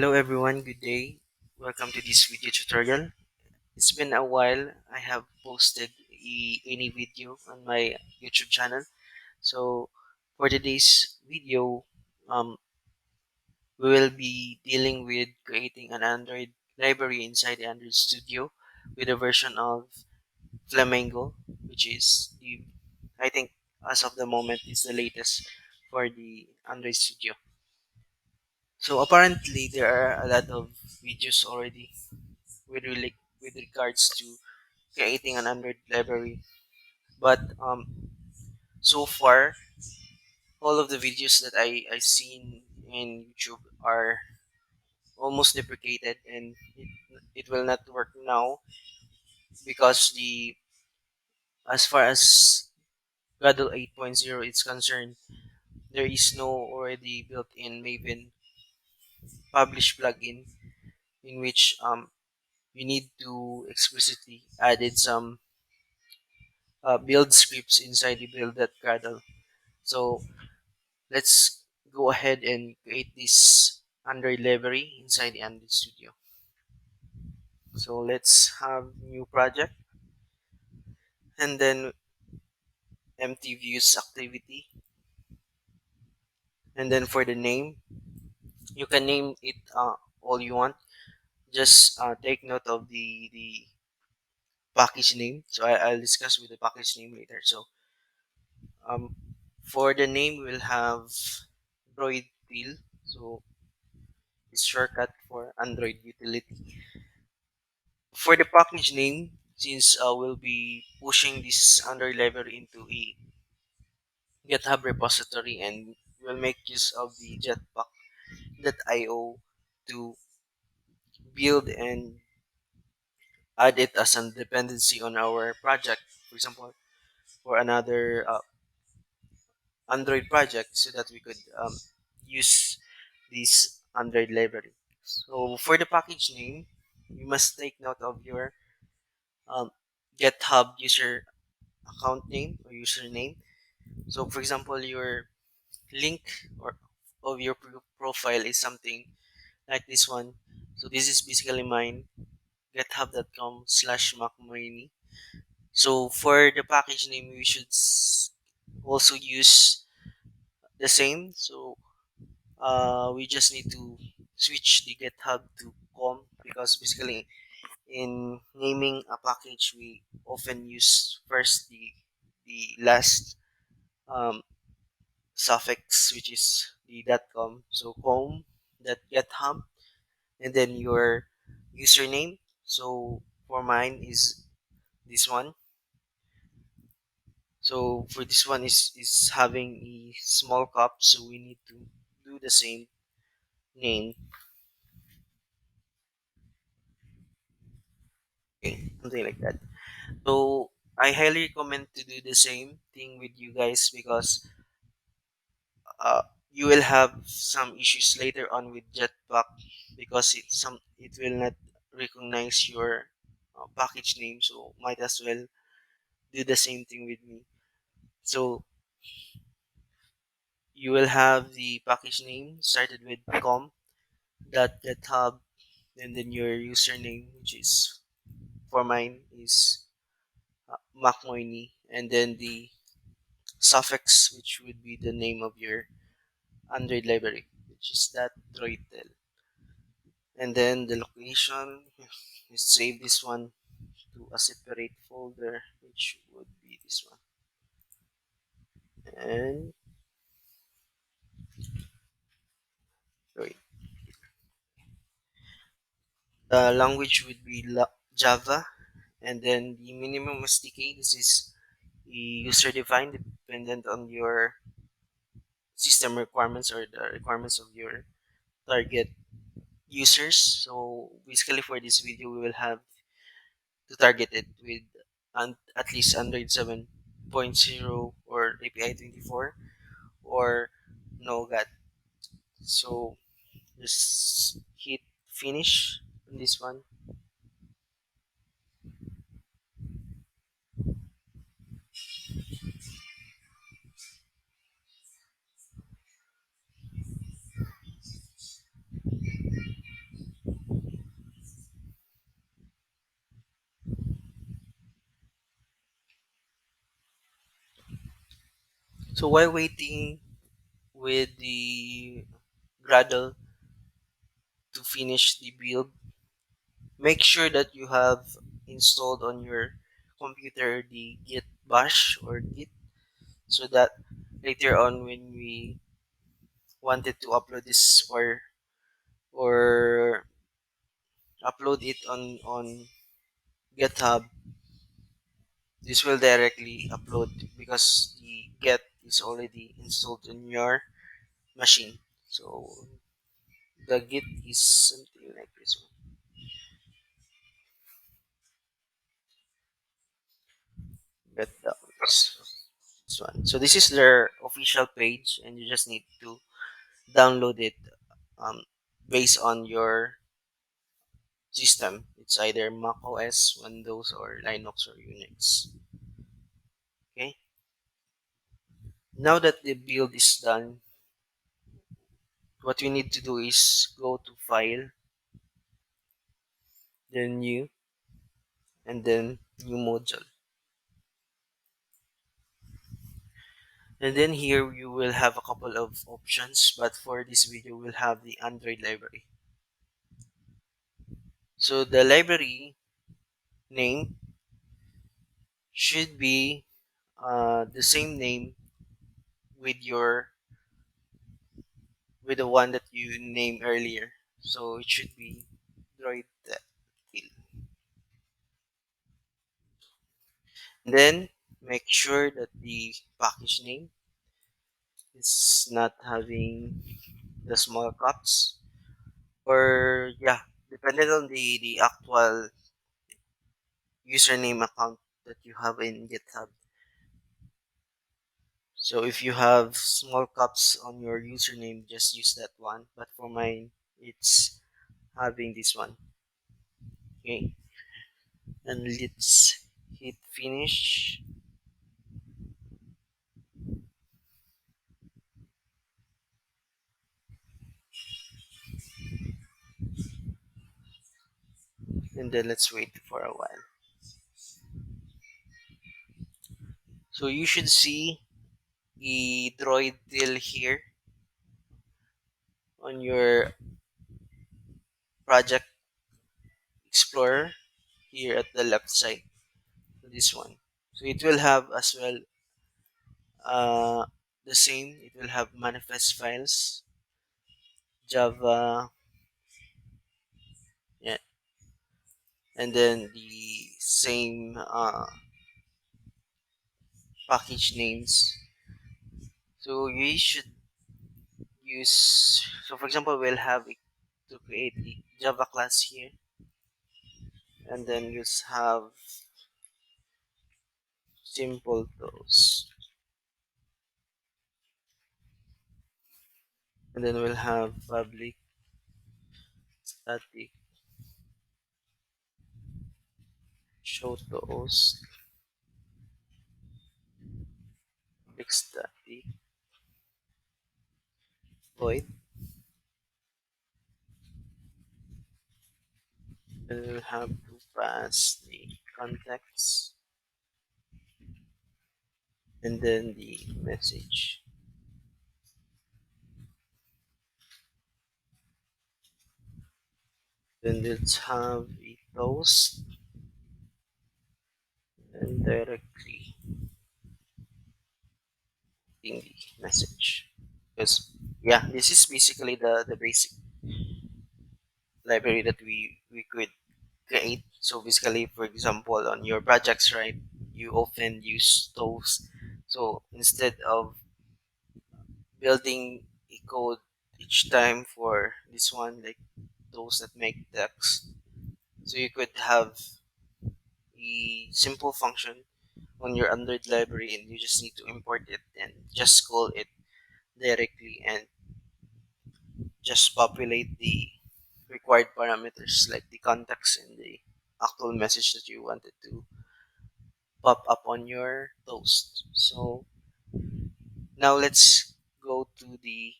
Hello everyone, good day. Welcome to this video tutorial. It's been a while. I have posted any video on my YouTube channel. So for today's video, um, we will be dealing with creating an Android library inside the Android Studio with a version of Flamingo, which is I think as of the moment is the latest for the Android Studio. So apparently there are a lot of videos already with regards to creating an Android library. But so far, all of the videos that I seen in YouTube are almost deprecated, and it will not work now because the as far as Gradle 8.0 is concerned, there is no already built-in Maven publish plugin in which you need to explicitly added some build scripts inside the build.gradle. So let's go ahead and create this Android library inside the Android Studio. So let's have new project and then empty views activity. And then for the name, you can name it all you want. Just take note of the package name. So I'll discuss with the package name later. So um, for the name, we'll have Android Wheel. So it's shortcut for Android utility. For the package name, since we'll be pushing this Android library into a GitHub repository and we'll make use of the jetpack.io to build and add it as a dependency on our project, for example, for another Android project so that we could use this Android library. So for the package name, you must take note of your um, GitHub user account name or username. So, for example, your link or of your profile is something like this one. So this is basically mine, github.com/macmoini. So for the package name, we should also use the same. So we just need to switch the GitHub to com because basically in naming a package, we often use first the last um, suffix, which is the .com. So home.github, and then your username. So for mine is this one. So for this one is having a small cup, so we need to do the same name, okay, something like that. So I highly recommend to do the same thing with you guys because uh, you will have some issues later on with Jetpack because it will not recognize your package name. So might as well do the same thing with me. So you will have the package name started with com.github and then your username, which is for mine is macmoini, and then the suffix, which would be the name of your Android library, which is that droidtel. And then the location, you save this one to a separate folder, which would be this one. And wait, the language would be Java, and then the minimum SDK. This is the user defined, dependent on your system requirements or the requirements of your target users. So basically, for this video, we will have to target it with at least Android 7.0 or API 24 or Nougat. So just hit finish on this one. So while waiting with the gradle to finish the build, make sure that you have installed on your computer the git bash or git, so that later on when we wanted to upload this or upload it on GitHub, this will directly upload because the get is already installed on your machine. So the git is something like this one. Get down this one. So this is their official page, and you just need to download it um, based on your system. It's either Mac OS, Windows, or Linux or Unix. Okay. Now that the build is done, what we need to do is go to File, then New, and then New Module. And then here you will have a couple of options, but for this video we'll have the Android library. So the library name should be the same name with your with the one that you named earlier. So it should be Droid Tail. Then make sure that the package name is not having the small caps, or yeah, depending on the actual username account that you have in GitHub. So if you have small caps on your username, just use that one. But for mine, it's having this one. Okay, and let's hit finish. And then let's wait for a while. So you should see the droid till here on your project explorer here at the left side. So this one. So it will have as well uh, the same. It will have manifest files, Java, yeah, and then the same package names. So you should use. So for example, we'll have it to create a Java class here, and then you just have simple tools, and then we'll have public static show tools, public static void, and we'll have to pass the context and then the message. Then let's have a toast and directly in the message. Because yeah, this is basically the basic library that we could create. So basically, for example, on your projects, right, you often use those. So instead of building a code each time for this one, like those that make text, so you could have a simple function on your Android library, and you just need to import it and just call it directly and just populate the required parameters like the context and the actual message that you wanted to pop up on your toast. So now let's go to the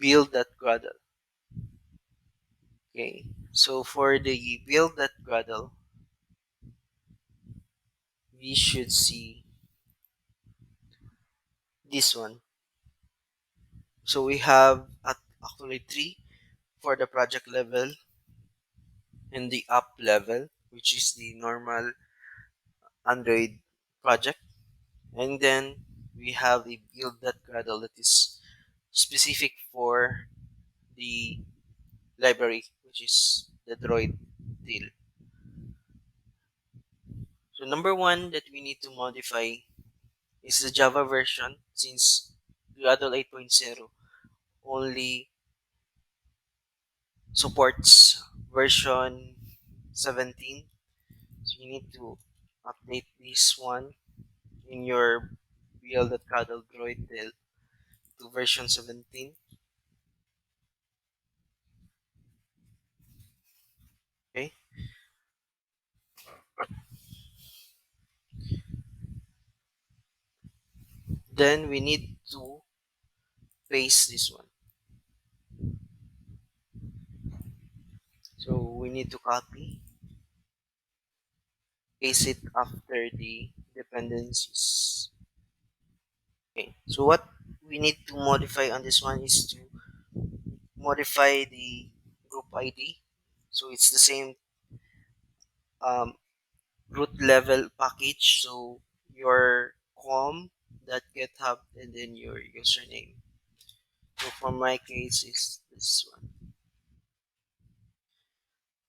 build.gradle. Okay, so for the build.gradle, we should see this one. So we have actually three for the project level and the app level, which is the normal Android project. And then we have the build.gradle that is specific for the library, which is the Droid deal. So number one that we need to modify is the Java version, since Gradle 8.0 only supports version 17. So you need to update this one in your build.gradle Droid to version 17. Okay. Then we need to paste this one. So we need to copy, paste it after the dependencies. Okay. So what we need to modify on this one is to modify the group ID. So it's the same um, root level package. So your com that github and then your username. So for my case is this one.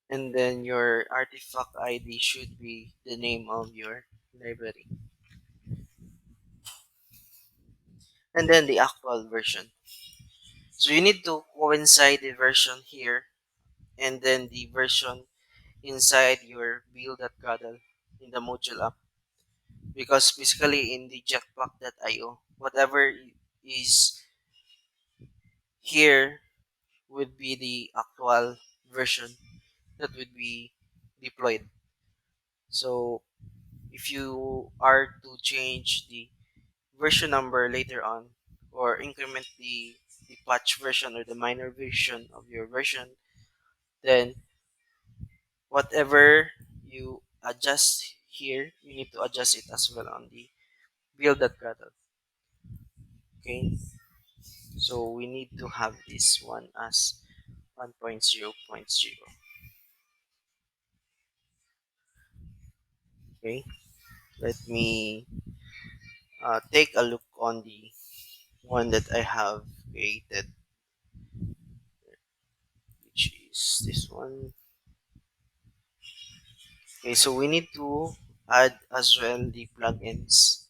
And then your artifact ID should be the name of your library. And then the actual version. So you need to coincide the version here and then the version inside your build.gradle in the module app. Because basically in the jetpack.io, whatever is here would be the actual version that would be deployed. So if you are to change the version number later on or increment the patch version or the minor version of your version, then whatever you adjust here, you need to adjust it as well on the build.gradle. Okay, so we need to have this one as 1.0.0. Okay, let me take a look on the one that I have created, which is this one. Okay, so we need to add as well the plugins,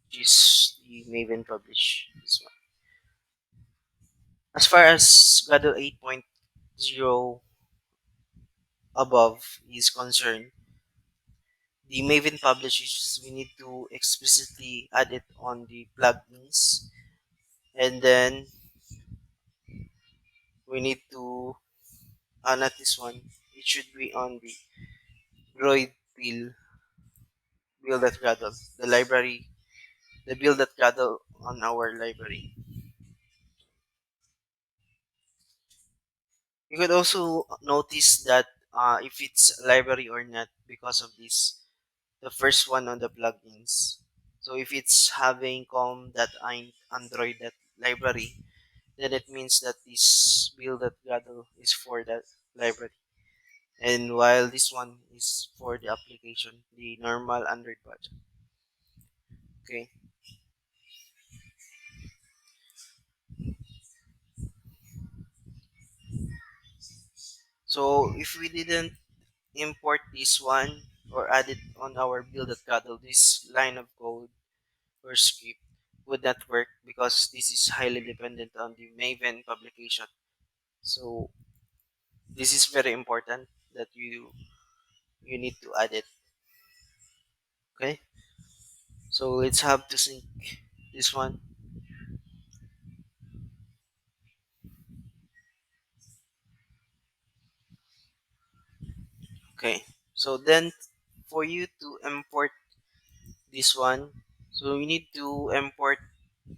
which is the Maven Publish. This one. As far as Gradle 8.0 above is concerned, the Maven Publish is we need to explicitly add it on the plugins, and then we need to not this one. It should be on the Droid build at Gradle, the library, the build at Gradle on our library. You could also notice that if it's library or not because of this, the first one on the plugins. So if it's having com.android library, then it means that this build.gradle is for that library. And while this one is for the application, the normal Android project. Okay. So if we didn't import this one or add it on our build.gradle, this line of code or script would not work because this is highly dependent on the Maven publication. So this is very important that you need to add it. Okay. So let's have to sync this one. Okay. So then for you to import this one, so you need to import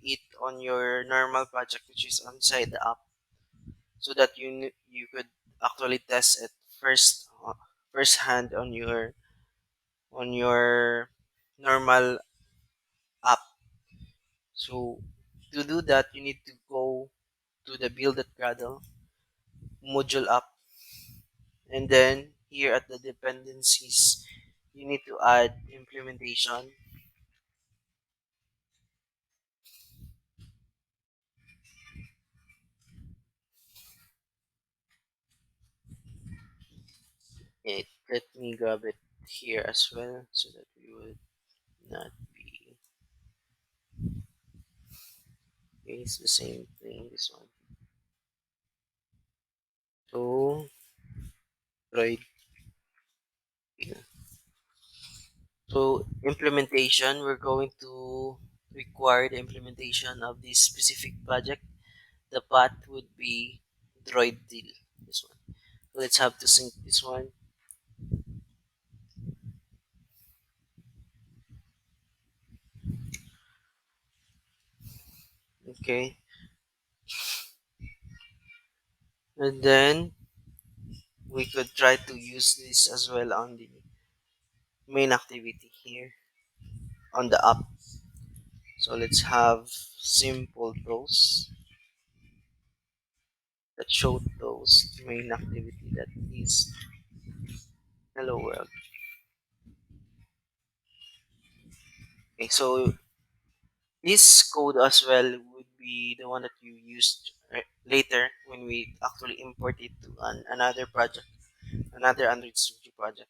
it on your normal project, which is inside the app, so that you could actually test it first hand on your normal app. So to do that, you need to go to the build at gradle module up, and then here at the dependencies, you need to add implementation. Let me grab it here as well so that we would not be. It's the same thing. This one. So right here. So implementation, we're going to require the implementation of this specific project. The path would be droid deal. This one. Let's have to sync this one. Okay. And then we could try to use this as well on the main activity here on the app. So let's have simple those that show those main activity that is hello world. Okay, so this code as well would be the one that you used later when we actually import it to another project, another Android Studio project.